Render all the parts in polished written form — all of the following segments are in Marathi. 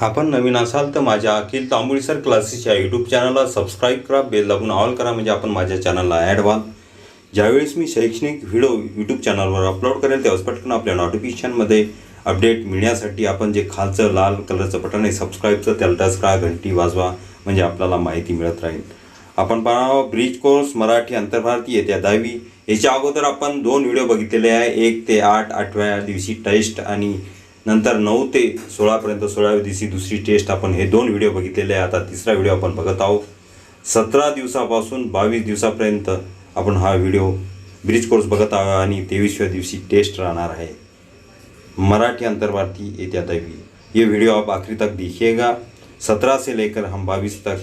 आपण नवीन असाल तर माझ्या अखिल तांबोळी सर क्लासेस या यूट्यूब चॅनलला सबस्क्राईब करा, बेल दाबून ऑल करा, म्हणजे आपण माझ्या चॅनलला ॲड व्हाल. ज्यावेळेस मी शैक्षणिक व्हिडिओ यूट्यूब चॅनलवर अपलोड करेल त्यावेळेस पटकन आपल्या नोटिफिकेशनमध्ये अपडेट मिळण्यासाठी आपण जे खालचं लाल कलरचं बटन आहे सबस्क्राईबचं त्याला टच करा, घंटी वाजवा, म्हणजे आपल्याला माहिती मिळत राहील. आपण पाहावं ब्रिज कोर्स मराठी आंतरभारती येत्या 10वी. याच्या अगोदर आपण 2 व्हिडिओ बघितलेले आहे. 1 ते 8 8व्या दिवशी टेस्ट आणि नंतर 9 ते 16पर्यंत 16व्या दिवशी दुसरी टेस्ट. आपण हे 2 व्हिडिओ बघितलेले आहे. आता तिसरा व्हिडिओ आपण बघत आहोत. 17 दिवसापासून 22 दिवसापर्यंत आपण हा व्हिडिओ ब्रिज कोर्स बघत आहोत आणि 23व्या दिवशी टेस्ट रहना है मराठी अंतर्भारती येत्या 10वीं. ये वीडियो आप आखिरी तक देखिएगा. 17 से लेकर हम 22 तक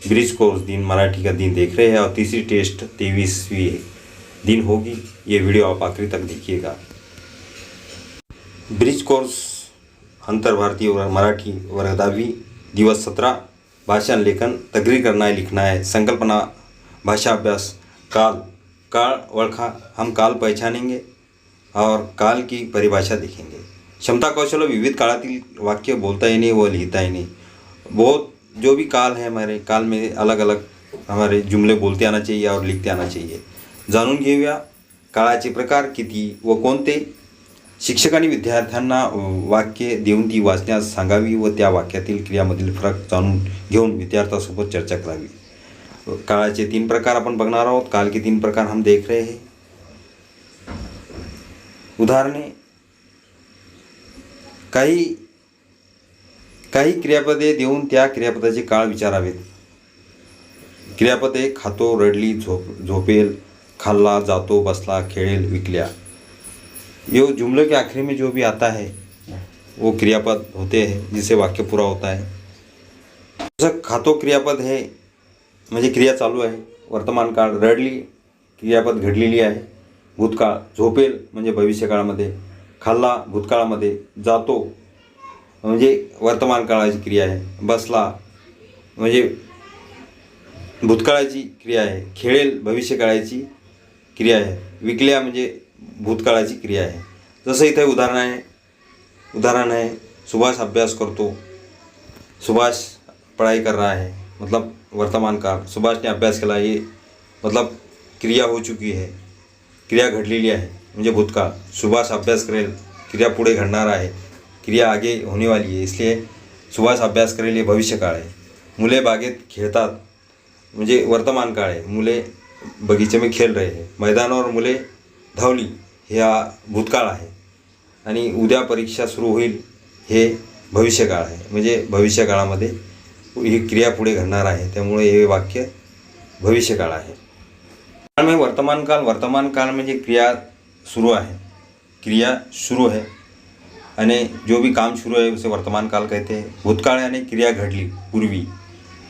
ब्रिज कोर्स दिन मराठी का दिन देख रहे हैं और तीसरी टेस्ट 23वीं दिन होगी. ये वीडियो आप आखिरी तक देखिएगा. ब्रिज कोर्स अंतर्भारती मराठी वर्ग 10वीं दिवस 17. भाषण लेखन तकरीर करना है, लिखना है. संकल्पना भाषा अभ्यास. काल काल ओळखा. हम काल पहचानेंगे और काल की परिभाषा देखेंगे. क्षमता कौशल विविध काळातील वाक्य बोलता येणे व लिहिता येणे. बहुत जो भी काल है हमारे काल में अलग अलग हमारे जुमले बोलते आना चाहिए और लिखते आना चाहिए. जाणून घेऊया काळाचे प्रकार किती व कोणते. शिक्षकांनी विद्यार्थ्यांना वाक्ये देऊन ती वाचण्यास सांगावी व त्या वाक्यातील क्रियामधील फरक जाणून घेऊन विद्यार्थ्यांसोबत चर्चा करावी. काळाचे 3 प्रकार आपण बघणार आहोत. काल के 3 प्रकार हम देख रहे हैं. उदाहरणे. काही क्रियापदे देऊन त्या क्रियापदाचे काळ विचारावेत. क्रियापद 1 खातो, रडली, झोपेल, खाल्ला, जातो, बसला, खेळेल, विकल्या. ये जुमले के आखिरी में जो भी आता है वो क्रियापद होते हैं जिससे वाक्य पूरा होता है. जसं खातो क्रियापद है म्हणजे क्रिया चालू आहे. वर्तमान काळ. रडली क्रियापद घडलेली आहे भूतकाळ. झोपेल म्हणजे भविष्यकाळामध्ये. खाल्ला भूतकाळामध्ये. जातो म्हणजे वर्तमान काळाची क्रिया आहे. बसला म्हणजे भूतकाळाची क्रिया आहे. खेळेल भविष्यकाळाची क्रिया आहे. विकल्या म्हणजे भूतकाळाची क्रिया आहे. जसं इथे उदाहरण है सुभाष अभ्यास करतो. सुभाष पढ़ाई कर रहा है मतलब वर्तमान काल. सुभाष ने अभ्यास केला ये मतलब क्रिया हो चुकी है, क्रिया घडलेली आहे म्हणजे भूतकाळ. सुभाष अभ्यास करेल क्रिया पुढे घडणार आहे, क्रिया आगे होने वाली है, इसलिए सुभाष अभ्यास करेल ये भविष्यकाळ आहे. मुले बागेत खेळतात म्हणजे वर्तमान काळ आहे. मुले बगीचे में खेल रहे हैं. मैदानावर मुले धावली हे भूतकाळ आहे. आणि उद्या परीक्षा सुरू होईल हे भविष्यकाळ आहे म्हणजे भविष्यकाळामध्ये ही क्रिया पुढे घडणार आहे, त्यामुळे हे वाक्य भविष्यकाळ आहे. काल में वर्तमान काल म्हणजे क्रिया शुरू है आणि जो भी काम शुरू है उसे वर्तमान काल कहते हैं. भूतकाळ यानी क्रिया घडली पूर्वी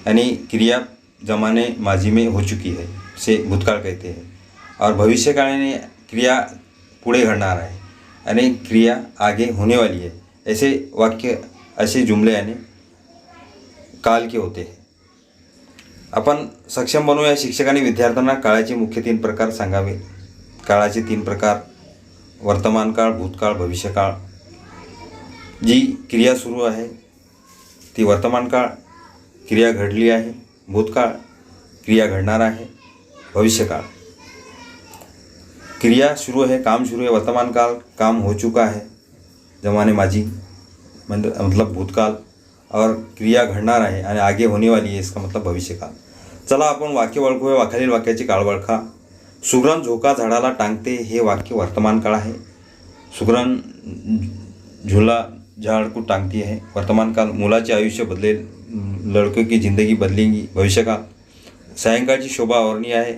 आणि क्रिया जमाने माजी में हो चुकी है उसे भूतकाळ कहते हैं. और भविष्यकाळ यानी क्रिया पुढे घडणार आहे आणि क्रिया आगे होने वाली है. ऐसे वाक्य ऐसे जुमले यानी काल के होते हैं. आपण सक्षम बनवूया. शिक्षकांनी विद्यार्थ्यांना काळाचे मुख्य 3 प्रकार सांगावे. काळाचे 3 प्रकार वर्तमान काळ, भूतकाळ, भविष्यकाळ. जी क्रिया सुरू आहे ती वर्तमान काळ. क्रिया घडली आहे भूतकाळ. क्रिया घडणार आहे भविष्यकाळ. क्रिया शुरू है, काम शुरू है वर्तमान काल. काम हो चुका है जमाने माजी मतलब भूतकाल. और क्रिया घडणार आहे आणि आगे होने वाली है इसका मतलब भविष्यकाल. चला आपण वाक्य ओळखूया. खालील वाक्याची काळ ओळखा. सुगरण झोका झाडाला टांगते हे वाक्य वर्तमान काळ आहे. सुगरण झूला झाड़ को टांगती है वर्तमान काल. मुलाचे आयुष्य बदलेल, लड़के की ज़िंदगी बदलेगी भविष्यकाल. सायंकाळची शोभा औरनी आहे.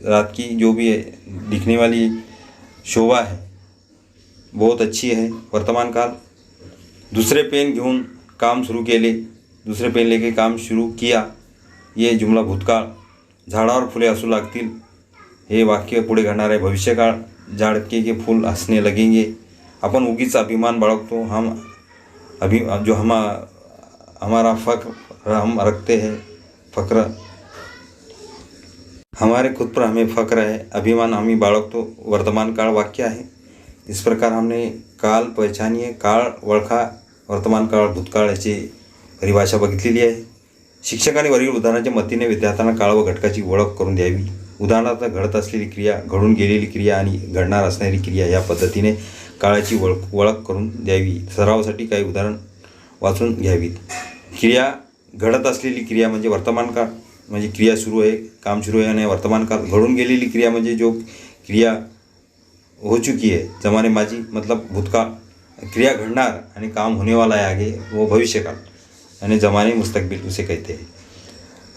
रात की जो भी है दिखने वाली शोभा है बहुत अच्छी है वर्तमान काल. दूसरे पेन घेऊन काम सुरू केले. दुसरे पेन लेके काम सुरू किया ये जुमला भूतकाळ. झाडावर फुले हसू लागतील हे वाक्य पुढे घडणार आहे भविष्यकाळ. झाड़ के फूल हंसने लगेंगे. अपन उगीच अभिमान बाळगतो. हमारा फ़ख्र हम रखते हैं. फ़ख्र हमारे खुद पर हमें फ़ख्र है. अभिमान हम ही बाळगतो वर्तमान काळ वाक्य आहे. इस प्रकार हमने काल पहचानिए, काळ ओळखा, वर्तमान काळ, भूतकाळ याची परिभाषा बघितलेली आहे. शिक्षकांनी वरील उदाहरणाच्या मदतीने विद्यार्थ्यांना काळ व घटकाची ओळख करून द्यावी. उदाहरणार्थ घडत असलेली क्रिया, घडून गेलेली क्रिया आणि घडणार असणारी क्रिया या पद्धतीने काळाची ओळख करून द्यावी. सरावासाठी काही उदाहरण वाचून घ्यावीत. क्रिया, घडत असलेली क्रिया म्हणजे वर्तमान काळ, म्हणजे क्रिया सुरू आहे, काम सुरू आहे. आणि वर्तमान काल, घडून गेलेली क्रिया म्हणजे जो क्रिया हो चुकी है, जमाने माजी मतलब भूतकाळ, क्रिया घडणार आणि काम होने वाला है आगे, वो भविष्यकाल आणि जमाने मुस्तकबिल उसे कहते हैं.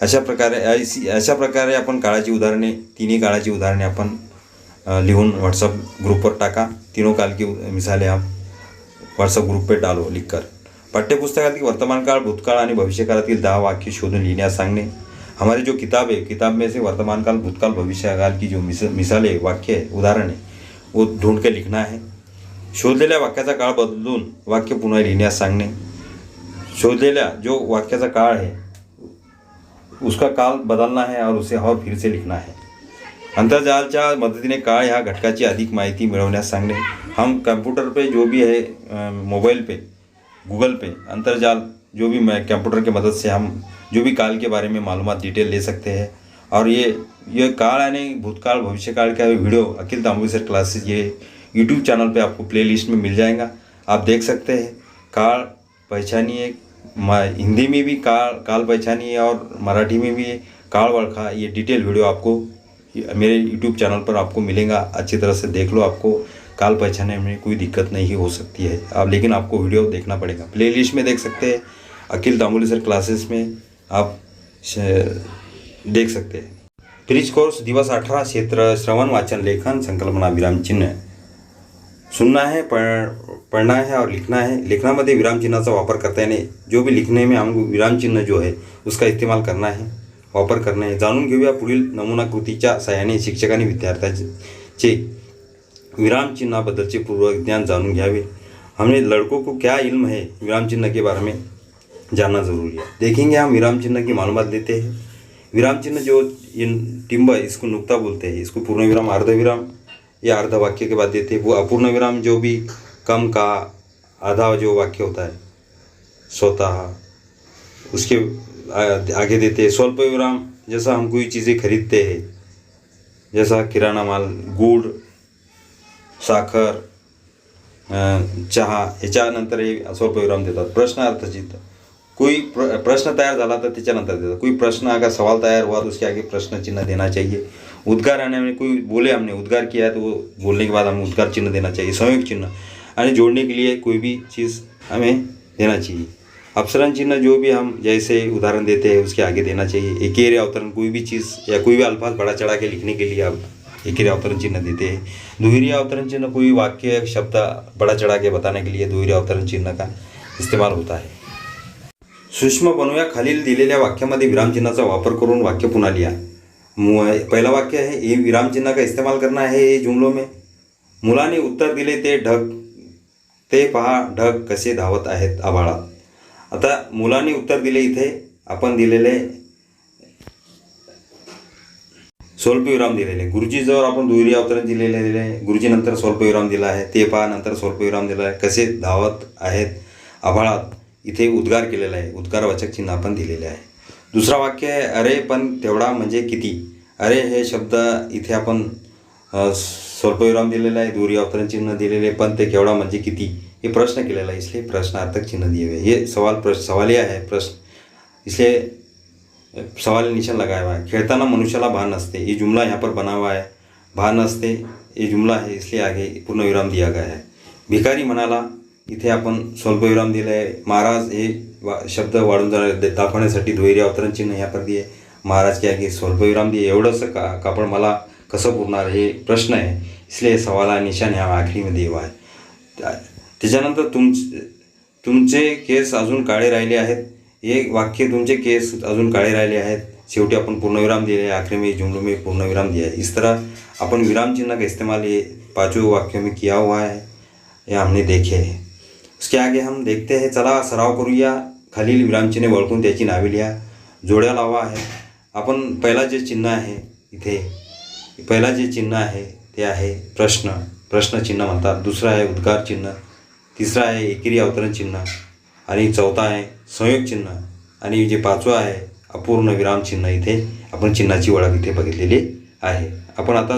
अशा प्रकारे आपण काळाची उदाहरणे, तिन्ही काळाची उदाहरणे आपण लिहून व्हाट्सअप ग्रुप पर टाका. तीनों काल की मिसालें आप व्हाट्सअप ग्रुप पे डालो लिखकर. पाठ्यपुस्तकातील वर्तमान काळ, भूतकाळ आणि भविष्यकाळातील 10 वाक्य शोधून लिहिण्यास सांगणे. हमारी जो किताब है, किताब में से वर्तमान काल, भूतकाल, भविष्यकाल की जो मिसालें, वाक्य है, उदाहरण है, वो ढूंढ के लिखना है. शोधलेल्या वाक्याचा काळ बदलून वाक्य पुन्हा लिहिण्यास सांगणे. शोधलेल्या जो वाक्याचा काळ है उसका काल बदलना है और उसे और फिर से लिखना है. अंतर्जालच्या मदतीने काळ ह्या घटकाची अधिक माहिती मिळवण्यास सांगणे. हम कंप्यूटर पे जो भी है, मोबाइल पे, गूगल पे, अंतर्जाल जो भी कंप्यूटर की मदद से हम जो भी काल के बारे में मालूमात डिटेल ले सकते हैं. और ये काल यानी भूतकाल, भविष्यकाल का वीडियो अखिल तांबुली सर क्लासेस ये यूट्यूब चैनल पे आपको प्लेलिस्ट में मिल जाएगा, आप देख सकते हैं. काल पहचानिए, हिंदी में भी काल पहचानिए और मराठी में भी काल वळखा, ये डिटेल वीडियो आपको मेरे यूट्यूब चैनल पर आपको मिलेगा. अच्छी तरह से देख लो, आपको काल पहचानने में कोई दिक्कत नहीं हो सकती है आप, लेकिन आपको वीडियो देखना पड़ेगा. प्लेलिस्ट में देख सकते हैं, अखिल तांबुली सर क्लासेस में आप देख सकते हैं. ब्रिज कोर्स दिवस 18, क्षेत्र श्रवण, वाचन, लेखन, संकल्पना, विराम चिन्ह. सुनना है, पढ़ना है और लिखना है. लेखनामध्ये विराम चिन्हाचा वापर करता येणे. जो भी लिखने में हमको विराम चिन्ह जो है उसका इस्तेमाल करना है, वापर करना है. जाणून घेऊया पुढील नमुनाकृतीच्या सहाय्याने शिक्षकांनी विद्यार्थ्यांचे विराम चिन्हाबद्दलचे पूर्वज्ञान जाणून घ्यावे. हमने लड़कों को क्या इल्म है, विराम चिन्ह के बारे में जानना जरूरी है. देखेंगे हम विराम चिन्ह की मालूमात लेते हैं. विराम चिन्ह जो टिम्ब, इसको नुक्ता बोलते हैं. इसको पूर्ण विराम, अर्ध विराम या अर्ध वाक्य के बाद देते हैं. वो अपूर्ण विराम जो भी कम का आधा जो वाक्य होता है स्वतः, उसके आगे देते हैं. स्वल्प विराम, जैसा हम कोई चीज़ें खरीदते हैं, जैसा किराना माल, गुड़, साखर, चहा, याच्यानंतर हे स्वल्प विराम देतात. प्रश्न अर्थचिन्ह, कोई प्रश्न तैयार झाला तर त्याच्यानंतर देतात. कोई प्रश्न अगर सवाल तैयार हुआ तो उसके आगे प्रश्न चिन्ह देना चाहिए. उद्गार आने में कोई बोले, हमने उद्गार किया है तो वो बोलने के बाद हमें उद्गार चिन्ह देना चाहिए. संयुक्त चिन्ह यानी जोड़ने के लिए कोई भी चीज़ हमें देना चाहिए. अपसरण चिन्ह जो भी हम जैसे उदाहरण देते हैं उसके आगे देना चाहिए. एकेरी अवतरण, कोई भी चीज़ या कोई भी अल्फाज बड़ा चढ़ा के लिखने के लिए आप एकेरी अवतरण चिन्ह देते हैं. दोहरी अवतरण चिन्ह, कोई वाक्य शब्द बड़ा चढ़ा के बताने के लिए दोहरी अवतरण चिन्ह का इस्तेमाल होता है. सूक्ष्म बनवूया. खालील दिलेल्या वाक्यामध्ये विरामचिन्हाचा वापर करून वाक्य पुन्हा लिहा. पहला वाक्य है, ये विराम चिन्ह का इस्तेमाल करना है ये जुमलों में. मुलाने उत्तर दिले, ते पहा ढग कसे धावत आहेत आभाळात. आता मुलाने उत्तर दिले, इथे आपण दिलेले स्वल्पविराम दिलेले. गुरुजीजवळ आपण दुहेरी अवतरण दिलेले, गुरुजीनंतर स्वल्पविराम दिला आहे. ते पहा नंतर स्वल्पविराम दिला आहे. कसे धावत आहेत आभाळात, इथे उद्गार केलेला आहे, उद्गारवाचक चिन्ह आपण दिलेले आहे. दुसरा वाक्य आहे, अरे पण तेवढा म्हणजे किती. अरे हे शब्द इथे आपण स्वल्पविराम दिलेला आहे, दुहेरी अवतरण चिन्ह दिलेले, पण ते केवढा म्हणजे किती ये प्रश्न केलेला है, इसलिए प्रश्नार्थक चिन्ह दिए हुए. ये सवालिया है प्रश्न, इसलिए सवाल निशान लगाया हुआ है. खेळताना मनुष्याला भान नसते, ये जुमला यहाँ पर बना हुआ है. भान नसते ये जुमला है, इसलिए आगे पूर्ण विराम दिया गया है. भिकारी म्हणाला, इथे आपण स्वल्पविराम दिला आहे. महाराज हे शब्द वाढून दाखवण्यासाठी दुहेरी अवतरण चिन्ह यहाँ पर दिए. महाराज के आगे स्वल्पविराम दिए. एवढंसं कापड मला कसं पुरणार, हे प्रश्न आहे, इसलिए सवाला निशान ह्या आखरी में दिया हुआ है. त्याच्यानंतर तुमचे केस अजून काळे राहिले आहेत. हे वाक्य, तुमचे केस अजून काळे राहिले आहेत, शेवटी अपन पूर्णविराम दिए है, आखिर में जुमलों में पूर्णविराम दिया है. इस तरह अपन विराम चिन्ह का इस्तेमाल ये पांचों वाक्यों में किया हुआ है, यह हमने देखे हैं. उसके आगे हम देखते हैं. चला सराव करूया. खालील विराम चिन्हे ओळखून त्याची नावे लिहा, जोड्या लावा आहे. आपण पहिला जे चिन्ह आहे इथे, पहिला जे चिन्ह आहे ते आहे प्रश्न चिन्ह म्हणतात. दुसरा आहे उद्गार चिन्ह, तिसरा आहे एकेरी अवतरण चिन्ह, आणि चौथा आहे संयोग चिन्ह आणि जे पाचवं आहे अपूर्ण विराम चिन्ह. इथे आपण चिन्हाची ओळख इथे बघितलेली आहे. आपण आता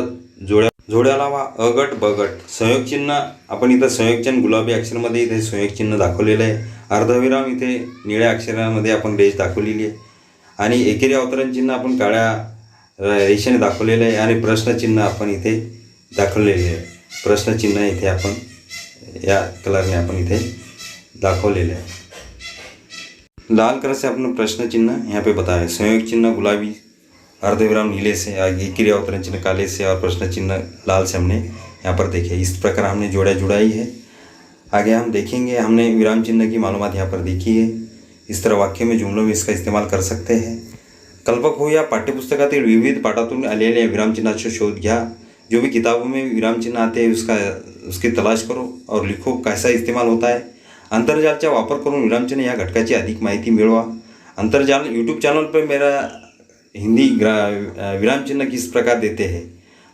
जोड्या लावा अ गट ब गट. संयोग चिन्ह आपण इथं संयोग चिन्ह गुलाबी अक्षरामध्ये इथे संयोग चिन्ह दाखवलेलं आहे. अर्धविराम इथे निळ्या अक्षरामध्ये आपण रेष दाखवलेली आहे आणि एकेरी अवतरण चिन्ह आपण काळ्या रेषेने दाखवलेलं आहे आणि प्रश्नचिन्ह आपण इथे दाखवलेले आहे. प्रश्नचिन्ह इथे आपण या कलरने आपण इथे दाखवलेले आहे. लाल कलर से अपन प्रश्न चिन्ह यहाँ पे बताया. संयोग चिन्ह गुलाबी, अर्धविराम नीले से, एकेरी अवतरण चिन्ह काले से और प्रश्न चिन्ह लाल से हमने यहाँ पर देखे. इस प्रकार हमने जोड़ा जुड़ाई है. आगे हम देखेंगे. हमने विराम चिन्ह की मालूमात यहाँ पर देखी है. इस तरह वाक्य में जुमलों में इसका इस्तेमाल कर सकते हैं. कल्पक हो या पाठ्यपुस्तकातील विविध पाठातून आलेल्या विरामचिन्हाचा शोध घ्या. जो भी किताबों में विराम चिन्ह आते हैं उसकी तलाश करो और लिखो कैसा इस्तेमाल होता है. अंतर्जालचा वापर करून विरामचिन्ह या घटकाची अधिक माहिती मिळवा. अंतर्जाल यूट्यूब चैनल पर मेरा हिंदी विराम चिन्ह किस प्रकार देते हैं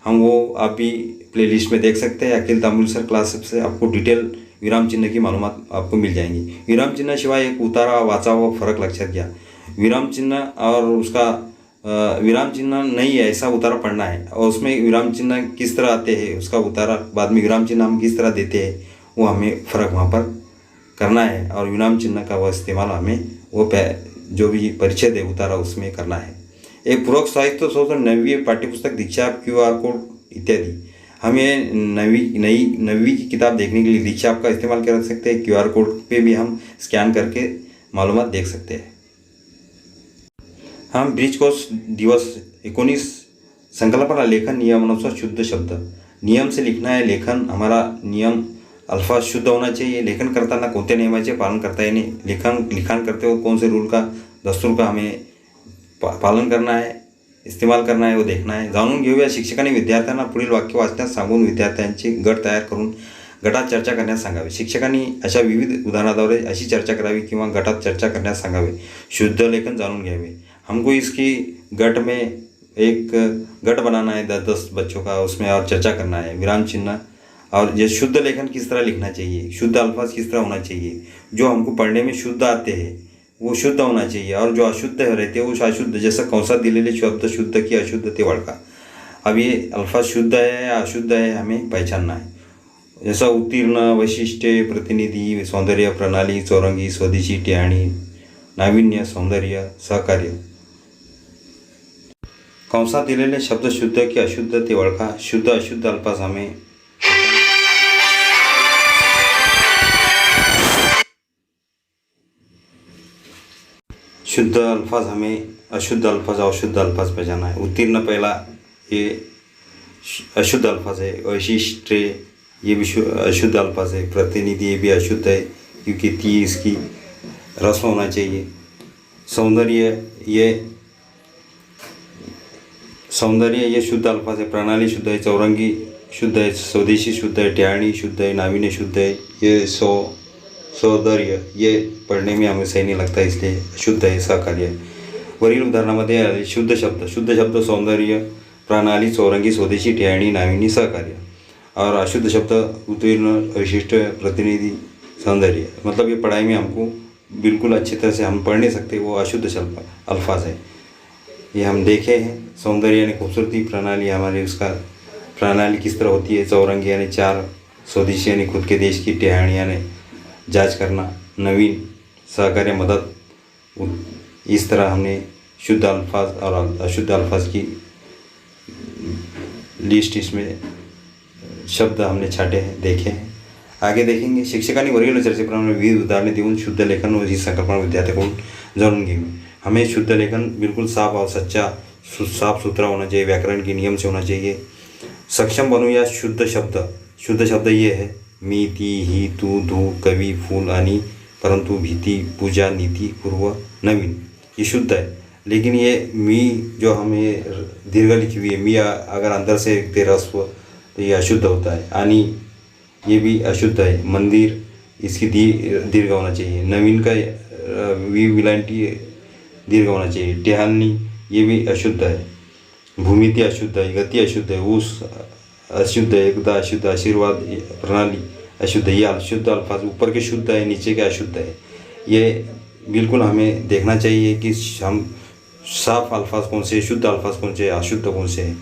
हम वो आप भी प्लेलिस्ट में देख सकते हैं. अखिल तांबुल सर क्लासेस से आपको डिटेल विराम चिन्ह की मालूमात आपको मिल जाएंगी. विराम चिन्ह शिवाय एक उतारा वाचा व फर्क लक्षात घ्या. विराम चिन्ह और उसका विराम चिन्ह नहीं है ऐसा उतारा पढ़ना है और उसमें विराम चिन्ह किस तरह आते हैं उसका उतारा बाद में विराम चिन्ह हम किस तरह देते हैं वो हमें फ़र्क वहाँ पर करना है और विराम चिन्ह का वह इस्तेमाल हमें वो जो भी परिचय दे उतारा उसमें करना है. एक पूरक साहित्य शोधन 9वीं पाठ्यपुस्तक दीक्षा QR कोड इत्यादि. हम ये नवी की किताब देखने के लिए दीक्षा ऐप का इस्तेमाल कर सकते हैं. QR कोड पे भी हम स्कैन करके मालूमात देख सकते हैं. हम ब्रीजकोष दिवस 19 संकल्पना लेखन नियमानुसार शुद्ध शब्द. नियम से लिखना है. लेखन हमारा नियम अल्फाज शुद्ध होना चाहिए. लेखन करताना कोणत्या नियमाचे पालन करता येणे. लिखाण करते हो कौन से रूल का दस्तूर का हमें पालन करना है, इस्तेमाल करना है, वो देखना है. जाणून घेऊया. शिक्षकांनी विद्यार्थ्यांना पुढील वाक्य वाचण्यास सांगून विद्यार्थ्यांचे गट तयार करून गटात चर्चा करण्यास सांगावे. शिक्षकांनी अशा विविध उदाहरणाद्वारे अशी चर्चा करावी किंवा गटात चर्चा करण्यास सांगावे. शुद्ध लेखन जाणून घ्यावे. हमको इसकी गट में एक गट बनाना है 10 बच्चों का, उसमें और चर्चा करना है. विराम चिन्ह और ये शुद्ध लेखन किस तरह लिखना चाहिए, शुद्ध अल्फाज किस तरह होना चाहिए. जो हमको पढ़ने में शुद्ध आते हैं वो शुद्ध होना चाहिए और जो अशुद्ध रहते हैं वो अशुद्ध. जैसा कंसात दिलेले शब्द शुद्ध की अशुद्ध ते ओळखा. अब ये अल्फाज शुद्ध है या अशुद्ध है हमें पहचानना है. जैसा उत्तीर्ण, वैशिष्ट्य, प्रतिनिधी, सौंदर्य, प्रणाली, चौरंगी, स्वदेशी, टिहाणी, नाविन्य, सौंदर्य, सहकार्य. कंसात दिलेले शब्द शुद्ध की अशुद्ध ते ओळखा. शुद्ध अशुद्ध अल्फाज हमें शुद्ध अल्फाज हमें अशुद्ध अल्फाज अशुद्ध अल्फाज पहचाना है. उत्तीर्ण पहला ये अशुद्ध अल्फाज है. वैशिष्ट्य ये भी अशुद्ध अल्फाज है. प्रतिनिधि ये भी अशुद्ध है क्योंकि ती इसकी रस्म होना चाहिए. सौंदर्य ये शुद्ध अल्फाज है. प्रणाली शुद्ध है. चौरंगी शुद्ध है. स्वदेशी शुद्ध है. टिहाणी शुद्ध है. नाविन्य शुद्ध है. ये सौंदर्य ये पढ़ने में हमें सही नहीं लगता इसलिए शुद्ध है. सहकार्य वरील उदाहरणामध्ये शुद्ध शब्द सौंदर्य, प्रणाली, चौरंगी, स्वदेशी, टिहाणी, नाविन्य, सहकार्य. और अशुद्ध शब्द उत्तीर्ण, वैशिष्ट, प्रतिनिधि, सौंदर्य. मतलब ये पढ़ाई में हमको बिल्कुल अच्छी तरह से हम पढ़ नहीं सकते, वो अशुद्ध शब्द अल्फाज है. ये हम देखे हैं. सौंदर्य यानी खूबसूरती, प्रणाली हमारी उसका प्रणाली किस तरह होती है. चौरंगी यानी 4, स्वदेशी यानी खुद के देश की, टिहाणी यानी जांच करना, नवीन, सहकार्य मदद. इस तरह हमने शुद्ध अल्फाज और अशुद्ध अल्फाज की लिस्ट इसमें शब्द हमने छाटे हैं, देखे हैं. आगे देखेंगे. शिक्षकांनी वरील चर्चेप्रमाणे विविध उदाहरणे देऊन शुद्ध लेखन व ही संकल्पना विद्यार्थ्यांकडून जाणून घ्यावी. हमें शुद्ध लेखन बिल्कुल साफ और सच्चा साफ सुथरा होना चाहिए. व्याकरण के नियम से होना चाहिए. सक्षम बनूया शुद्ध शब्द ये है मी, ती, ही, तू, धू, कवी, फूल आणि परंतु, भीती, पूजा, नीति, पूर्व, नवीन ये शुद्ध है. लेकिन ये मी जो हमें दीर्घ लिखी हुई है, मी अगर अंदर से ते रस्व तो ये अशुद्ध होता है. आणि ये भी अशुद्ध है. मंदिर इसकी दीर्घ होना चाहिए. नवीन का वी विलांटी दीर्घ होना चाहिए. टिहानी ये भी अशुद्ध है. भूमिति अशुद्ध है. गति अशुद्ध है. ऊस अशुद्ध है. एकदा अशुद्ध. आशीर्वाद, प्रणाली अशुद्ध. ये अशुद्ध अल्फाज ऊपर के शुद्ध है, नीचे के अशुद्ध है. ये बिल्कुल हमें देखना चाहिए कि हम साफ अल्फाज कौन से, शुद्ध अल्फाज कौन से, अशुद्ध कौन से हैं।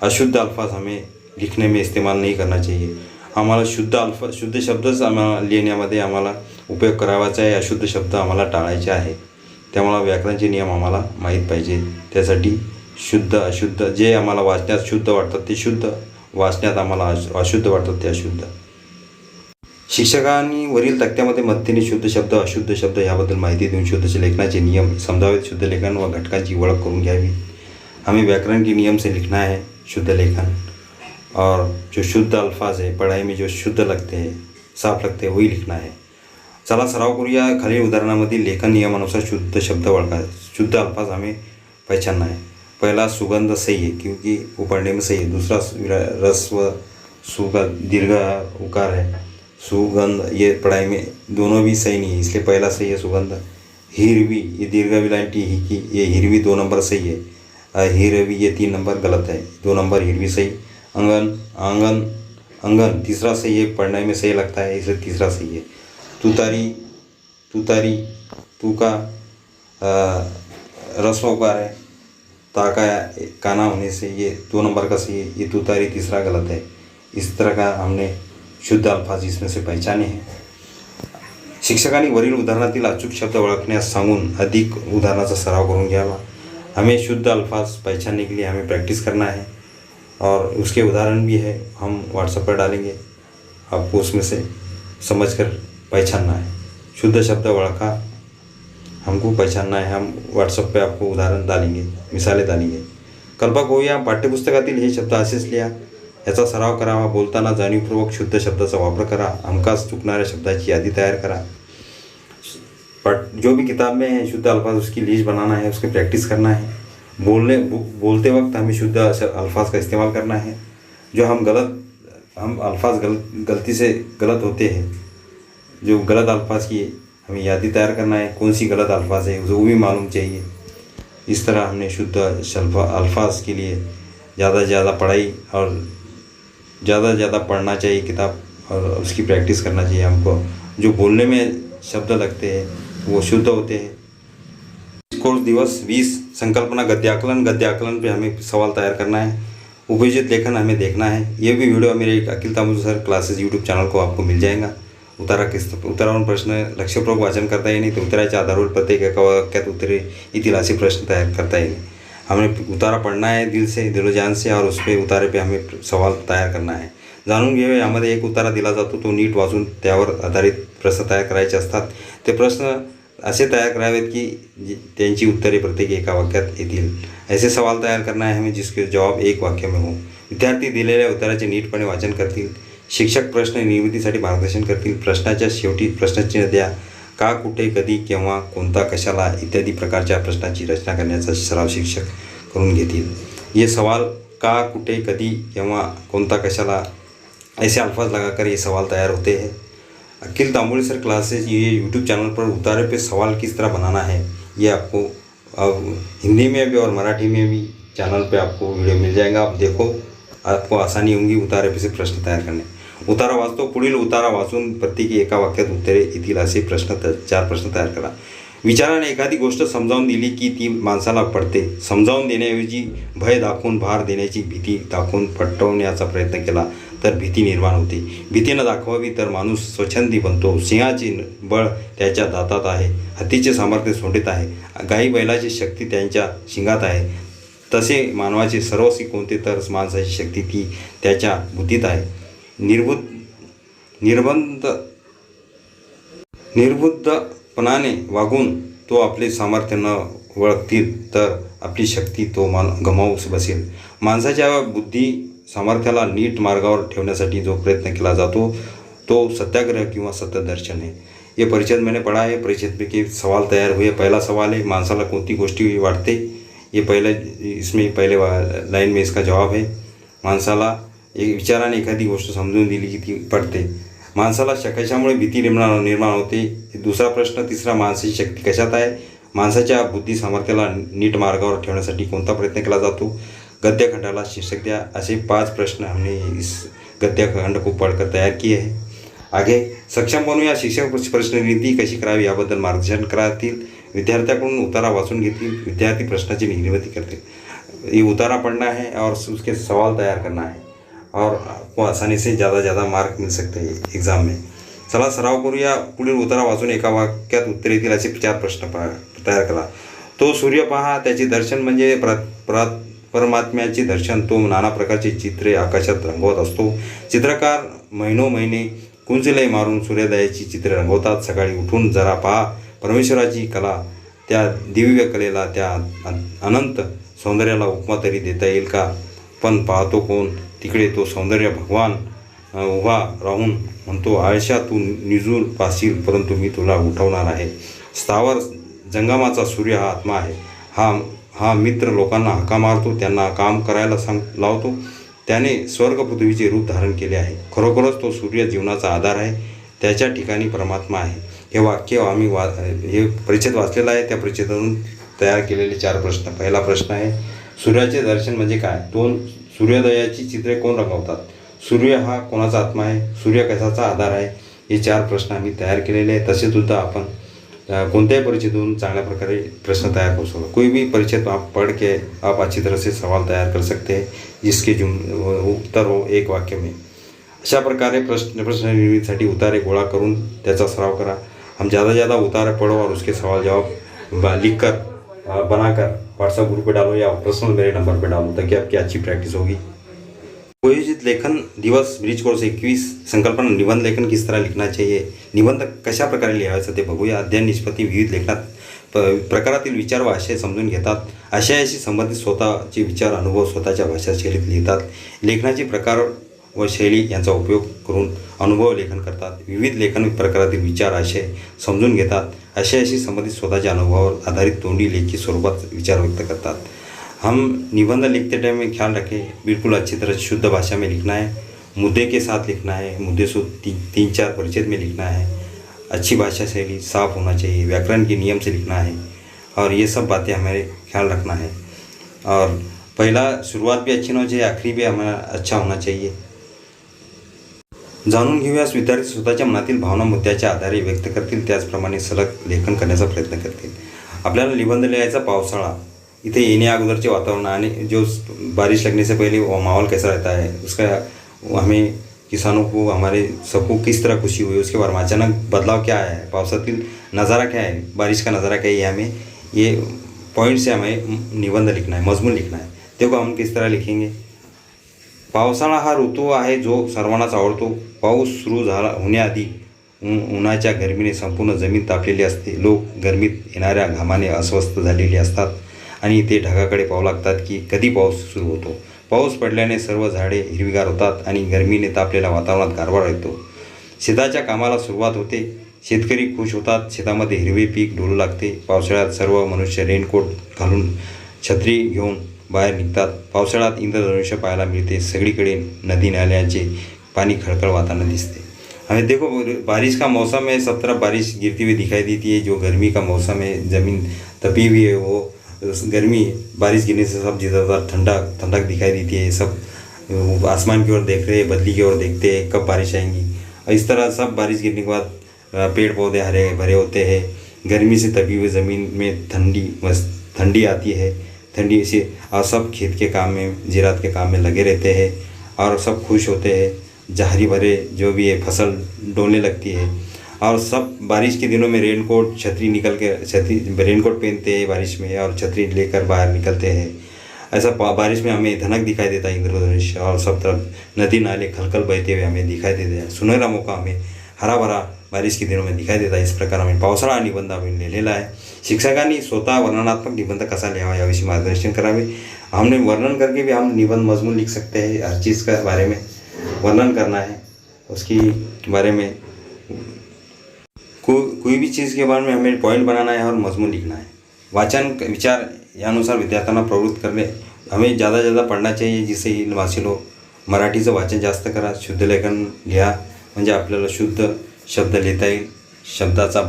अशुद्ध अल्फाज हमें लिखने में इस्तेमाल नहीं करना चाहिए। आम्हाला शुद्ध शब्दच आम्हाला लिहिण्यामध्ये आम्हाला उपयोग करावाचा आहे, अशुद्ध शब्द आम्हाला टाळायचे आहे। त्यामुळे व्याकरणाचे नियम आम्हाला माहीत पाहिजे। त्यासाठी शुद्ध अशुद्ध जे आम्हाला वाचण्यात शुद्ध वाटतात ते शुद्ध, वाचण्यात आम्हाला अशुद्ध वाटतात ते अशुद्ध। शिक्षकांनी वरील तक्त्यामध्ये मदतीने शुद्ध शब्द अशुद्ध शब्द याबद्दल माहिती देऊन शुद्ध लेखनाचे नियम समजावेत। शुद्ध लेखन व घटकांची ओळख करून घ्यावी। हमें व्याकरण के नियम से लिखना है शुद्ध लेखन, और जो शुद्ध अल्फाज है पढ़ाई में जो शुद्ध लगते हैं, साफ लगते हैं, वही लिखना है। चला सराव करूया। खालील उदाहरणामधील लेखन नियमानुसार शुद्ध शब्द ओळखा, शुद्ध अल्फाज हमें पहचानना है। पहला सुगंध सही है क्योंकि वो पढ़ने में सही है। दूसरा रस्व सुगंध दीर्घ उकार है, सुगंध ये पढ़ाई में दोनों भी सही नहीं है, इसलिए पहला सही है सुगंध। हिरवी ये दीर्घ विलांटी ही की, ये हिरवी 2 नंबर सही है। हिरवी ये 3 नंबर गलत है, 2 नंबर हिरवी सही। अंगन आंगन अंगन तीसरा सही है, पढ़ने में सही लगता है इसलिए तीसरा सही है। तुतारी तुतारी तुका रस्व उकार है, ताका काना होने से ये 2 नंबर का सही है, ये तुतारी तीसरा गलत है। इस तरह का हमने शुद्ध अल्फाज इसमें से पहचाने हैं। शिक्षकांनी वरील उदाहरणातील अचूक शब्द ओळखण्यास सांगून अधिक उदाहरणाचा सराव करून घ्यावा। हमें शुद्ध अल्फाज पहचानने के लिए हमें प्रैक्टिस करना है, और उसके उदाहरण भी है, हम व्हाट्सएप पर डालेंगे, आपको उसमें से समझकर पहचानना है। शुद्ध शब्द ओळखा, हमको पहचानना है, हम व्हाट्सएप पे आपको उदाहरण डालेंगे, मिसालें डालेंगे। कल्पक होऊया, पाठ्यपुस्तकातील हे शब्द असेच लिहा, याचा सराव करावा। बोलताना जाणीवपूर्वक शुद्ध शब्दाचा वापर करा। हमखास चुकणाऱ्या शब्दाची यादी तैयार करा। जो भी किताब में है शुद्ध अल्फाज उसकी लिस्ट बनाना है, उसकी प्रैक्टिस करना है। बोलते वक्त हमें शुद्ध अल्फाज का इस्तेमाल करना है। जो हम अल्फाज गलती से गलत होते हैं, जो गलत अल्फाज की हमें यादी तैयार करना है, कौन सी गलत अल्फाज है वो भी मालूम चाहिए। इस तरह हमने शुद्ध अल्फाज के लिए ज़्यादा से ज़्यादा पढ़ाई और ज़्यादा से ज़्यादा पढ़ना चाहिए किताब, और उसकी प्रैक्टिस करना चाहिए हमको। जो बोलने में शब्द लगते हैं वो शुद्ध होते हैं। कोर्स दिवस 20 संकल्पना गद्याकलन पे हमें सवाल तैयार करना है। उपयोजित लेखन हमें देखना है। ये भी वीडियो मेरे अखिल तांबुळे सर क्लासेस यूट्यूब चॅनल को आपको मिल जाएगा। उत्तरावरून प्रश्न लक्षपूर्वक वाचन करता येईल, तर उत्तराच्या आधारावर प्रत्येक एका वाक्यात उत्तरे येतील असे प्रश्न तैयार करता येईल। हमें उतारा पढ़ना है दिल से, दिलो जान से, और उस पर उतारे पे हमें सवाल तैयार करना है। जाणून घेऊया, यामध्ये एक उतारा दिला जातो, तो नीट वाचून त्यावर आधारित प्रश्न तयार करायचे असतात। ते प्रश्न असे तैयार करावेत की त्यांची उत्तरे प्रत्येक एका वाक्यात येतील। ऐसे सवाल तैयार करना है हमें जिसके जवाब एक वाक्य में हो। विद्यार्थी दिलेल्या उत्तराचे नीटपणे वाचन करतील। शिक्षक प्रश्न निर्मितीसाठी मार्गदर्शन करतील। प्रश्नाच्या शेवटी प्रश्नचिन्ह द्या। का, कुठे, कधी, केव्हा, कोणता, कशाला इत्यादी प्रकारच्या प्रश्नाची रचना करण्याचा सराव शिक्षक करून घेतील। ये सवाल का, कुठे, कधी, केव्हा, कोणता, कशाला ऐसे अल्फाज लगाकर ये सवाल तैयार होते हैं। अखिल तांबुळे सर क्लासेस ये यूट्यूब चैनल पर उतारे पे सवाल किस तरह बनाना है ये आपको अब हिंदी में भी और मराठी में भी चैनल पे आपको वीडियो मिल जाएगा। आप देखो, आपको आसानी होगी उतारे पे से प्रश्न तैयार करने। उतारा वाचतो, पुढील उतारा वाचून प्रत्येकी एका वाक्यात उत्तरे येतील असे 4 प्रश्न तयार करा। विचाराने एखादी गोष्ट समजावून दिली की ती माणसाला पडते। समजावून देण्याऐवजी भय दाखवून, भार देण्याची भीती दाखवून पटवण्याचा प्रयत्न केला तर भीती निर्माण होते। भीती न दाखवावी तर माणूस स्वच्छंदी बनतो। सिंहाचे बळ त्याच्या दातात आहे, हत्तीचे सामर्थ्य सोंडीत आहे, गाई बैलाची शक्ती त्यांच्या शिंगात आहे। तसे मानवाचे सर्वस्वी कोणते तर माणसाची शक्ती ती त्याच्या बुद्धीत आहे। निर्बुद्धपणाने वागून तो आपले सामर्थ्य न ओळखतील तर आपली शक्ती तो गमावू बसेल। माणसाच्या बुद्धी सामर्थ्याला नीट मार्गावर ठेवण्यासाठी जो प्रयत्न केला जातो तो सत्याग्रह किंवा सत्यदर्शन है। ये परिचय मैंने पढ़ा है। परिचय में के सवाल तैयार हुए। पहला सवाल है माणसाला कोणती गोष्टी वाटते, ये पहले लाइन में इसका जवाब है। माणसाला एक विचाराने एखादी गोष्ट समजून दिली की ती पडते। माणसाला कशामुळे भीती निर्माण होते, दूसरा प्रश्न। तिसरा, माणसाची शक्ती कशात आहे। माणसाच्या बुद्धी सामर्थ्याला नीट मार्गावर ठेवण्यासाठी कोणता प्रयत्न केला जातो। गद्यखंडाला शीर्षक द्या। ऐसे 5 प्रश्न हमने इस गद्यखंड को पढ़कर तैयार किए हैं। आगे सक्षम बनूया शिक्षक प्रश्ननिधी कशी करावी याबद्दल मार्गदर्शन करातील, विद्यार्थ्याकडून उतारा वाचून घेतील, विद्यार्थी प्रश्नाची निर्मिती करतील। ये उतारा पढ़ना है और उसके सवाल तैयार करना है और आपको आसानी से ज़्यादा मार्क मिल सकते हैं एग्ज़ाम में। चला सराव करूया। पुढील उतारा वाचून एका वाक्यात उत्तर येतील असे 4 प्रश्न तयार करा। तो सूर्य पहा, त्याचे दर्शन म्हणजे परमात्म्याचे दर्शन। तो नाना प्रकारचे चित्रे आकाशात रंगवत असतो। चित्रकार महिने कुंचलय मारून सूर्योदयाची चित्रे रंगवतात। सकाळी उठून जरा पहा, परमेश्वराची कला, त्या दिव्य कलेला, त्या अनंत सौंदर्याला उपमा तरी देता येईल का? पण पाहतो कोण? तिकडे तो सौंदर्य भगवान उभा राहून म्हणतो, आळशा तू निजून पासील, परंतु मी तुला उठवणार आहे। स्थावर जंगमाचा सूर्य हा आत्मा आहे। हा मित्र लोकांना हाका मारतो, त्यांना काम करायला लावतो। त्याने स्वर्ग पृथ्वीचे रूप धारण केले आहे। खरोखरच तो सूर्य जीवनाचा आधार आहे, त्याच्या ठिकाणी परमात्मा आहे। हे वाक्य आम्ही हे परिच्छेद वाचलेला आहे, त्या परिच्छेदातून तयार केलेले 4 प्रश्न। पहिला प्रश्न आहे, सूर्याचे दर्शन म्हणजे काय? 2, सूर्योदयाची चित्रे कोण रंगवतात? सूर्य हा कोणाचा आत्मा आहे? सूर्य कशाचा आधार आहे? हे 4 प्रश्न आम्ही तयार केलेले आहेत। तसेसुद्धा आपण कोणत्याही परिच्छेदातून चांगल्या प्रकारे प्रश्न तयार करू शकतो। कोई भी परिच्छेद आप पढ़ के आप अच्छी तरह से सवाल तैयार कर सकते हैं, जिसके उत्तर हो एक वाक्य में। अशा प्रकारे प्रश्न निर्मितीसाठी उतारे गोळा करून त्याचा सराव करा। हम ज़्यादा उतारे पढ़ो और उसके सवाल जवाब लिखकर बनाकर व्हाट्सएप ग्रुप पे डालो या पर्सनल मेरे नंबर पे डालो, ताकि आपकी अच्छी प्रैक्टिस होगी। आयोजित लेखन दिवस ब्रिज कोर्स 21 संकल्पना निबंध लेखन किस तरह लिखना चाहिए, निबंध कशा प्रकारे लिहायचं ते बघूया। अध्ययन निष्पत्ती विविध लेखनात प्रकारातील विचार व आशय समजून घेतात। आशयाशी संबंधित स्वतःचे विचार अनुभव स्वतःच्या भाषा शैलीत लिहितात। लेखनाचे प्रकार व शैली यांचा उपयोग करून अनुभव लेखन करतात। विविध लेखन प्रकारातील विचार आशय समजून घेतात। आशयाशी संबंधित स्वतःच्या अनुभवावर आधारित तोंडी लेखी स्वरूपात विचार व्यक्त करतात। हम निबंध लिखते टाइम में ख्याल रखें, बिल्कुल अच्छी तरह शुद्ध भाषा में लिखना है, मुद्दे के साथ लिखना है, मुद्दे से 3-4 परिच्छेद में लिखना है, अच्छी भाषा शैली साफ होना चाहिए, व्याकरण के नियम से लिखना है, और ये सब बातें हमें ख्याल रखना है। और पहला शुरुआत भी अच्छी होना चाहिए, आखिरी भी हमारा अच्छा होना चाहिए। जाणून घेऊयास विद्यार्थी स्वतःच्या मनातील भावना मुद्द्याच्या आधारे व्यक्त करतील, त्याचप्रमाणे सलग लेखन करण्याचा प्रयत्न करतील। आपल्याला निबंध लिहायचा पावसाळा, इथे येने अगोदरचे वातावरण आणि जो बारिश लगने से पहले माहौल कैसा रहता है, उसका हमें किसानों को हमारे सबको किस तरह खुशी हुई, उसके बारे में अचानक बदलाव क्या आया है, पावसातील नज़ारा क्या है, बारिश का नज़ारा क्या है, ये हमें ये पॉइंट से हमें निबंध लिखना है, मजमून लिखना है। देखो हम किस तरह लिखेंगे। पावसाळा हा ऋतू आहे जो सर्वांनाच आवडतो। पाऊस सुरू होण्याआधी उन्हाच्या गरमीने संपूर्ण जमीन तापलेली असते। लोक गरमीत येणाऱ्या घामाने अस्वस्थ झालेली असतात आणि ते ढगाकडे पाहू लागतात की कधी पाऊस सुरू होतो। पाऊस पडल्याने सर्व झाडे हिरवीगार होतात आणि गरमीने तापलेल्या वातावरणात गारवा येतो। शेताच्या कामाला सुरुवात होते। शेतकरी खुश होतात। शेतामध्ये हिरवे पीक डोलू लागते। पावसाळ्यात सर्व मनुष्य रेनकोट घालून छत्री घेऊन बाहेर निघतात। पावसाळ्यात इंद्रधनुष्य पाहायला मिळते। सगळीकडे नदी नाल्यांचे पानी खड़खड़ वातावरण दिखते। हमें देखो बारिश का मौसम है, सब तरफ बारिश गिरती हुई दिखाई देती है। जो गर्मी का मौसम है, ज़मीन तपी हुई है, वो गर्मी बारिश गिरने से सब ज़्यादा ठंडक दिखाई देती है। सब आसमान की ओर देख रहे हैं, बदली की ओर देखते हैं कब बारिश आएंगी। इस तरह सब बारिश गिरने के बाद पेड़ पौधे हरे भरे होते हैं। गर्मी से तपी हुई ज़मीन में ठंडी आती है। ठंडी से और सब खेत के काम में, ज़राअत के काम में लगे रहते हैं और सब खुश होते हैं। जहरी भरे जो भी है फसल डोलने लगती है। और सब बारिश के दिनों में रेनकोट रेनकोट पहनते हैं बारिश में और छतरी लेकर बाहर निकलते हैं। ऐसा बारिश में हमें धनक दिखाई देता है, इंद्रधनुष, और सब तरफ नदी नाले खलखल बहते हुए हमें दिखाई देते हैं। सुनहरा मौका हमें हरा भरा बारिश के दिनों में दिखाई देता है। इस प्रकार हमें पावसाळा निबंध आम्ही लिहिलेला आहे। शिक्षकांनी स्वतः वर्णनात्मक निबंध कसा लिहावा याविषयी मार्गदर्शन करावे। हमने वर्णन करके भी हम निबंध मजमून लिख सकते हैं। हर चीज़ के बारे में वर्णन करना है, उसकी बारे में कोई भी चीज़ के बारे में हमें पॉइंट बनाना है और मजमून लिखना है। वाचन विचार यानुसार विद्यार्थ्यांना प्रवृत्त करणे। हमें ज़्यादा पढ़ना चाहिए, जिससे येईल वाचेल हो। मराठीचं वाचन जास्त करा, शुद्ध लेखन लिहा, म्हणजे आपल्याला शुद्ध शब्द लिहिता येईल, शब्दाचा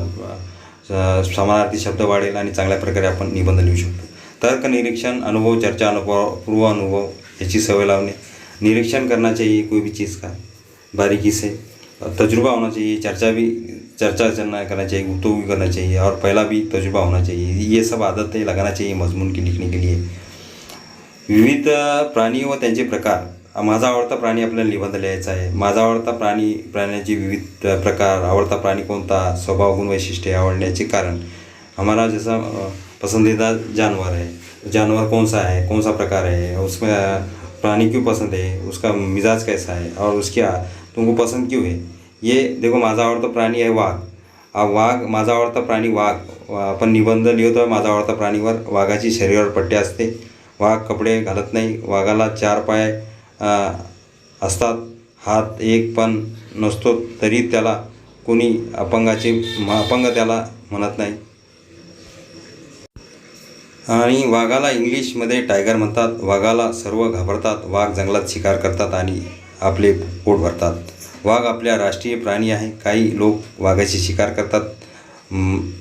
समानार्थी शब्द वाढेल आणि चांगल्या प्रकारे आपण निबंध लिहू शकतो। तर्क, निरीक्षण, अनुभव, चर्चा, अनुभव, पूर्व अनुभव याची सवय लावणे। निरीक्षण करना चाहिए कोई भी चीज़ का बारीकी से। तजुर्बा होना चाहिए, चर्चा करना चाहिए, गुफ्तगू भी करना चाहिए और पहला भी तजुर्बा होना चाहिए। ये सब आदतें लगाना चाहिए मजमून की लिखने के लिए। विविध प्राणी व त्यांचे प्रकार। माझा आवडता प्राणी आपल्याला निबंध लिहायचा आहे। माझा आवडता प्राण्याचे विविध प्रकार, आवडता प्राणी कोणता, स्वभाव गुण वैशिष्ट्य, आवडण्याचे कारण। हमारा जैसा पसंदीदा जानवर है, जानवर कौन सा है, कौन सा प्रकार है, उसमें प्राणी क्यों पसंद है, उसका मिजाज कैसा है और उसकी तुमको पसंद क्यों है। ये देखो, माझा आवडता प्राणी आहे वाघ। वाघ माझा आवडता प्राणी वाघ। आपण निबंध लिहितो आहे माझा आवडता प्राणीवर। वाघाची शरीरावर पट्टी असते, वाघ कपडे घालत नाही, वाघाला 4 पाय असतात, हात एक पण नसतो, तरी त्याला कोणी अपंग त्याला म्हणत नाही। आणि वाघाला इंग्लिशमध्ये टायगर म्हणतात। वाघाला सर्व घाबरतात। वाघ जंगलात शिकार करतात आणि आपले पोट भरतात। वाघ आपल्या राष्ट्रीय प्राणी आहे। काही लोक वाघाची शिकार करतात,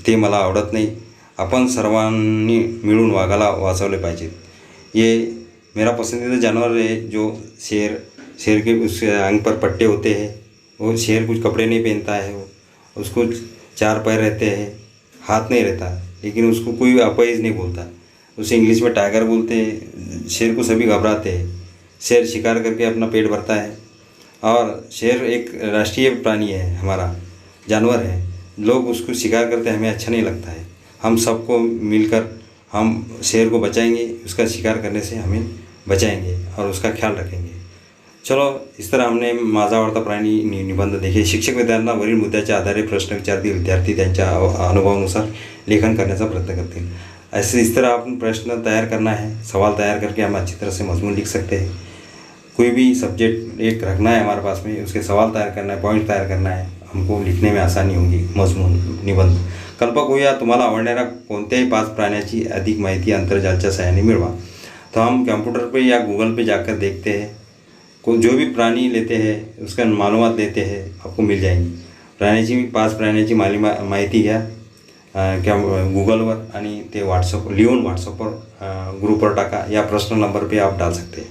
ते मला आवडत नाही। आपण सर्वांनी मिळून वाघाला वाचवले पाहिजेत। ये मेरा पसंदीदा जानवर है जो शेर के उसके अंग पर पट्टे होते हैं। वो शेर कुछ कपड़े नहीं पहनता है, उसको 4 पैर रहते हैं, हाथ नहीं रहता, लेकिन उसको कोई अपाहिज नहीं बोलता। उसे इंग्लिश में टाइगर बोलते हैं। शेर को सभी घबराते हैं। शेर शिकार करके अपना पेट भरता है और शेर एक राष्ट्रीय प्राणी है, हमारा जानवर है। लोग उसको शिकार करते हैं, हमें अच्छा नहीं लगता है। हम सबको मिलकर हम शेर को बचाएंगे, उसका शिकार करने से हमें बचाएंगे और उसका ख्याल रखेंगे। चलो, इस तरह हमने माझा आवडता प्राणी निबंध देखे। शिक्षक विद्यार्थ्यांना वरील मुद्द्याच्या आधारे प्रश्न विचारतील, विद्यार्थी त्यांच्या अनुभवानुसार लेखन करण्याचा प्रयत्न करतील। ऐसे इस तरह अपन प्रश्न तैयार करना है, सवाल तैयार करके हम अच्छी तरह से मजमून लिख सकते हैं। कोई भी सब्जेक्ट एक रखना है हमारे पास में, उसके सवाल तैयार करना है, पॉइंट तैयार करना है, हमको लिखने में आसानी होगी। मजमून निबंध कल्पक हो या तुम्हाला आवडणाऱ्या कोणत्याही 5 प्राण्याची अधिक माहिती अंतर्जालच्या सहाय्याने मिळवा। तो हम कंप्यूटर पे या गूगल पे जाकर देखते हैं, जो भी प्राणी लेते हैं उसका मालूमात लेते हैं, आपको मिल जाएंगी। प्राण्याची 5 प्राण्याची माहिती घ्या क्या गूगलवर आणि ते लिहून व्हाट्सअपवर ग्रुपवर टाका, या पर्सनल नंबर पे आप डाल सकते हैं,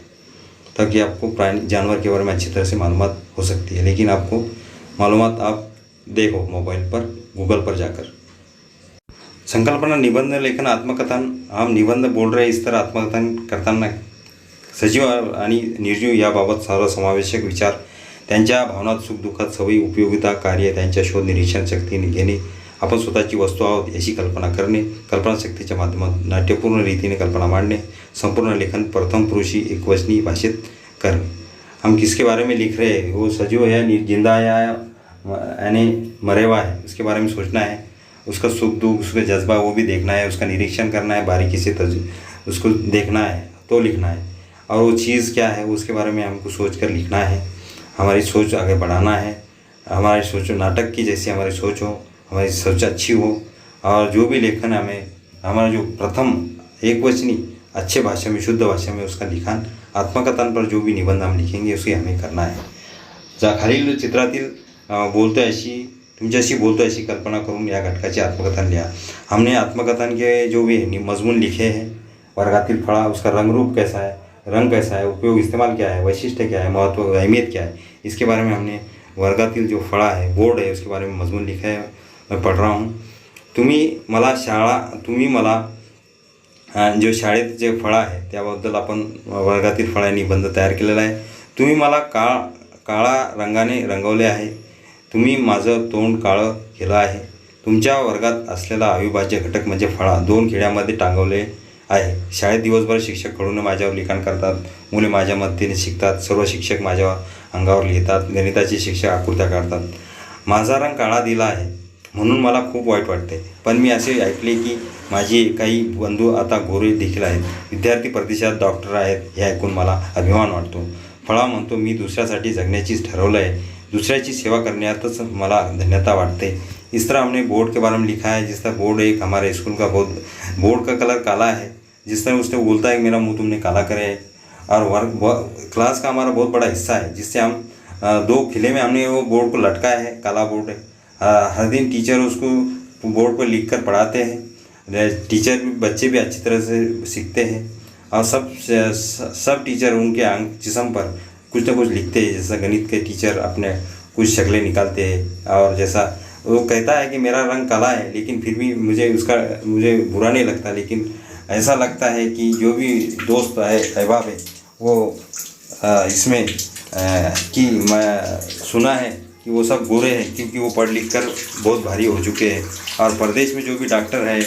ताकि आपको प्राणी जानवर के बारे में अच्छी तरह से मालूमात हो सकती है। लेकिन आपको मालूमात आप देखो मोबाइल पर, गूगल पर जाकर। संकल्पना निबंध लेखन आत्मकथन। हम निबंध बोल रहे इस तरह आत्मकथन करताना सजीव आणि निर्जीव याबाबत सर्वसमावेशक विचार, त्यांच्या भावनात, सुखदुःखात, सवयी, उपयोगिता, कार्य, त्यांच्या शोध निरीक्षण शक्तीने घेणे, आपण स्वतःची वस्तू आहोत याची कल्पना करणे, कल्पनाशक्तीच्या माध्यमातून नाट्यपूर्ण रीतीने कल्पना मांडणे, संपूर्ण लेखन प्रथम पुरुषी एकवचनी भाषेत करणे। हम किसके बारे में लिख रहे हैं, वो सजीव है या जिंदा है यानी मरे हुआ है, उसके बारे में सोचना है। उसका सुख दुख, उसका जज्बा वो भी देखना है, उसका निरीक्षण करना है, बारीकी से उसको देखना है, तो लिखना है। और वो चीज़ क्या है उसके बारे में हमको सोच कर लिखना है। हमारी सोच आगे बढ़ाना है। हमारी सोच नाटक की जैसी हमारी सोच हो, हमारी सोच अच्छी हो, और जो भी लेखन हमें, हमारा जो प्रथम एकवचनी अच्छे भाषा में, शुद्ध भाषा में उसका लिखाण, आत्मकथन पर जो भी निबंध हम लिखेंगे उसे हमें करना है। खालील चित्रातील तुमच्याशी बोलतो ऐसी कल्पना करून या घटकाचे आत्मकथन लिहा। हमने आत्मकथन के जो भी मजमून लिखे हैं, वर्गातील फळा, उसका रंग कैसा है, रंग कैसा है, उपयोग इस्तेमाल क्या है, वैशिष्ट्य क्या है, महत्व अहमियत क्या है, इसके बारे में हमने वर्गातील जो फळा है, बोर्ड है, उसके बारे में मजमून लिखा है। मैं पढ़ रहा हूँ। तुम्ही मला जो शाळेत जे फळा आहे त्याबद्दल आपण वर्गातील फळा निबंध तयार केलेला आहे। तुम्ही मला काळा रंगाने रंगवले आहे, तुम्ही माझं तोंड काळं केलं आहे। तुमच्या वर्गात असलेला अविभाज्य घटक म्हणजे फळा 2 खिळ्यामध्ये टांगवले आहे। शाळेत दिवसभर शिक्षक खडून माझ्यावर लिखाण करतात, मुले माझ्या मदतीने शिकतात, सर्व शिक्षक माझ्या अंगावर लिहितात, गणिताचे शिक्षक आकृत्या काढतात। माझा रंग काळा दिला आहे म्हणून मला खूप वाईट वाटते, पण मी असे ऐकले की माझे काही बंधू आता गोरे देखील आहेत, विद्यार्थी परदेशात डॉक्टर आहेत, हे ऐकून मला अभिमान वाटतो। फळा म्हणतो, मी दुसऱ्यासाठी जगण्याचीच ठरवलं आहे, दूसरे सेवा करण्यातच मला धन्यता वाटते। इस तरह हमने बोर्ड के बारे में लिखा है। जिस तरह बोर्ड एक हमारे स्कूल का बोर्ड का कलर काला है, जिस तरह उसने बोलता है मेरा मुंह तुमने काला करे है। और क्लास का हमारा बहुत बड़ा हिस्सा है, जिससे हम 2 खिले में हमने वो बोर्ड को लटकाया है, काला बोर्ड है। हर दिन टीचर उसको बोर्ड पर लिख कर पढ़ाते हैं, टीचर भी, बच्चे भी अच्छी तरह से सीखते हैं, और सब टीचर उनके जिस्म पर कुछ ना कुछ लिखते हैं। जैसा गणित के टीचर अपने कुछ शक्लें निकालते हैं। और जैसा वो कहता है कि मेरा रंग काला है, लेकिन फिर भी मुझे बुरा नहीं लगता। लेकिन ऐसा लगता है कि जो भी दोस्त है अहबाब है वो इसमें कि मैं सुना है कि वो सब गोरे हैं, क्योंकि वो पढ़ लिख कर बहुत भारी हो चुके हैं। और प्रदेश में जो भी डॉक्टर है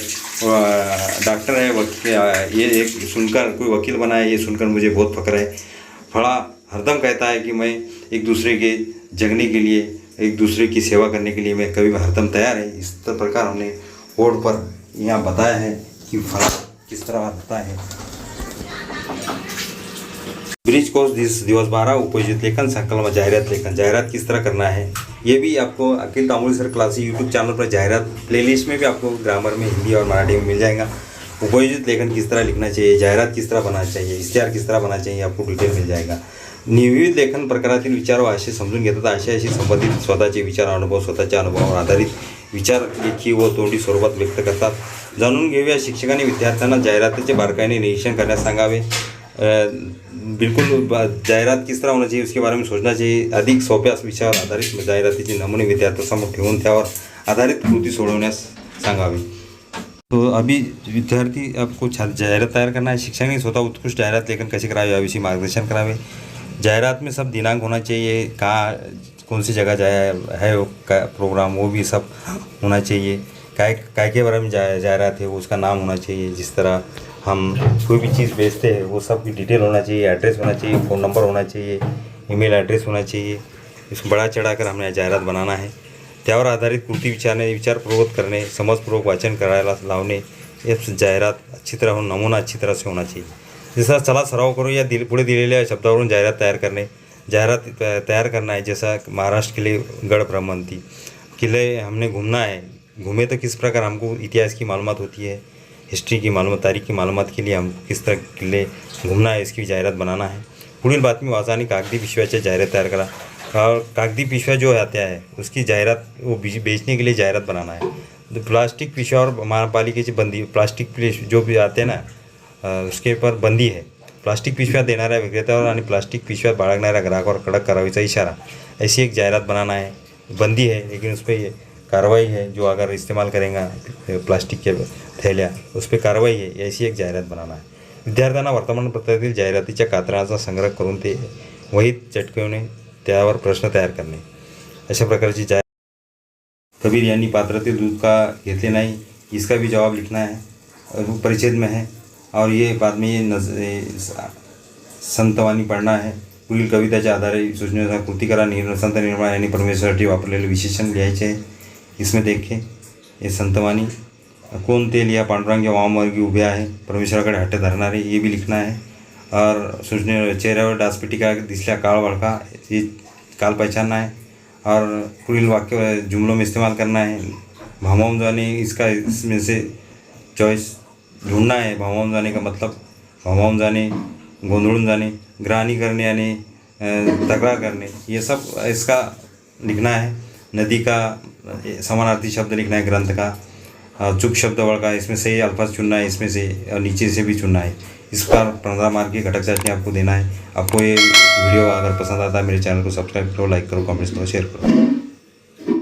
ये एक सुनकर कोई वकील बना है, ये सुनकर मुझे बहुत फक्र है। बड़ा हरदम कहता है कि मैं एक दूसरे के जगने के लिए, एक दूसरे की सेवा करने के लिए मैं कभी भी हरदम तैयार है। इस प्रकार हमने बोर्ड पर यहाँ बताया है कि फला किस तरह होता है। ब्रिज कोर्स दिवस 12 उपयोजित लेखन संकलन में जाहिरात किस तरह करना है, ये भी आपको अखिल तांबुली सर क्लासेस यूट्यूब चैनल पर जाहिरात प्लेलिस्ट में भी आपको ग्रामर में हिंदी और मराठी में मिल जाएगा। उपयोजित लेखन किस तरह लिखना चाहिए, जाहिरात किस तरह बनाना चाहिए, इश्तिहार किस तरह बनाना चाहिए, आपको डिटेल मिल जाएगा। नियमित लेखन प्रकारातील विचार व आशय समजून घेतात आशयाशी संबंधित स्वतःचे विचार स्वतःच्या अनुभवावर आधारित विचार लेखी व तोंडी स्वरूपात व्यक्त करतात। जाणून घेऊया शिक्षकांनी विद्यार्थ्यांना जाहिरातीचे बारकाईने निरीक्षण करण्यास सांगावे। बिल्कुल जाहिरात किस तरह होना चाहिए उसके बारे में सोचना चाहिए। अधिक सोप्या विषयावर आधारित जाहिरातीचे नमुने विद्यार्थ्यांसमोर ठेवून त्यावर आधारित कृती सोडवण्यास सांगावी। तो अभी विद्यार्थी आपको जाहिरात तैयार करना है। शिक्षकांनी स्वतः उत्कृष्ट जाहिरात लेखन कसे करावे याविषयी मार्गदर्शन करावे। जाहिरात में सब दिनांक होना चाहिए, कहाँ कौन सी जगह है वो प्रोग्राम, वो भी सब होना चाहिए। काय के बारे में जाहिरात है वो उसका नाम होना चाहिए। जिस तरह हम कोई भी चीज़ बेचते हैं वो सब की डिटेल होना चाहिए, एड्रेस होना चाहिए, फ़ोन नंबर होना चाहिए, ईमेल एड्रेस होना चाहिए। इसको बढ़ा चढ़ाकर हमने जाहिरात बनाना है। त्यावर आधारित कृती विचारपूर्वक करणे, समजपूर्वक वाचन करायला लावणे, ये जाहिरात अच्छी तरह नमूना अच्छी तरह से होना चाहिए। जैसा चला सराव करो या पुढे दिलेल्या शब्दावरून जाहिरात तैयार करना है। जैसा महाराष्ट्र के लिए गढ़ भ्रमण थी, किले हमने घूमना है, घूमे तो किस प्रकार हमको इतिहास की मालूमात होती है, हिस्ट्री की मालूमात, तारीख की मालूमात के लिए हम किस तरह किले घूमना है, इसकी जाहिरात बनाना है। पुढील बातमी वाचा आणि कागदी पिशव्याच्या जाहिरात तैयार करा। और कागदी पिशव्या जो आता है उसकी जाहिरात वो बेचने के लिए जाहिरात बनाना है। तो प्लास्टिक पिशव्या और महापालिकेची बंदी, प्लास्टिक जो भी आते हैं ना उसके ऊपर बंदी है। प्लास्टिक पिशव्या देणाऱ्या विक्रेत्यावर आणि प्लास्टिक पिशव्या बाळगणाऱ्या ग्राहकावर कडक कारवाईचा इशारा, ऐसी एक जाहिरात बनाना है। बंदी है लेकिन उस पर कार्रवाई है, जो अगर इस्तेमाल करेगा प्लास्टिक के थैलियाँ उस पर कार्रवाई है, ऐसी एक जाहिरात बनाना है। विद्यार्थ्यांना वर्तमानपत्रातील जाहिरातीच्या कात्र्यांचा संग्रह करून ते वहीत चटकवणे, त्यावर प्रश्न तयार करणे, अशा प्रकारची कबीर यांनी पात्रातील दूध का घेतले नहीं, इसका भी जवाब लिखना है, परिच्छेद में है। और ये बाद में ये संतवाणी पढ़ना है। पुढील कविताच्या आधारे सूचनेचा कृती करा। संत निर्मळ यांनी परमेश्वरासाठी वापरलेले विशेषण लिहायचे आहे। इसमें देखें ये संतवाणी कोण तेल या पांडुरंग या वामवर्गी उभे आहे, परमेश्वराकडे हट्ट धरणारे, ये भी लिखना है। और सूचने चेहऱ्यावर डासपिटिका दिसल्या काळ वळखा, ये काल पहचानना है। और पुढील वाक्य जुमलों में इस्तेमाल करना है। भामाऊन जाने, इसमें से चॉइस ढूंढना है। भामाऊन जाने का मतलब भामाऊन जाने, गोंधळून जाने, ग्रहणी करने यानी तकरार करने, ये सब इसका लिखना है। नदी का समानार्थी शब्द लिखना है ग्रंथ का। चुप शब्द वळखा, इसमें से अल्फाज चुनना है, इसमें से और नीचे से भी चुनना है। इस पर 15 मार्क की घटक चाटनी आपको देना है। आपको ये वीडियो अगर पसंद आता है मेरे चैनल को सब्सक्राइब करो, लाइक करो, कमेंट्स करो, शेयर करो।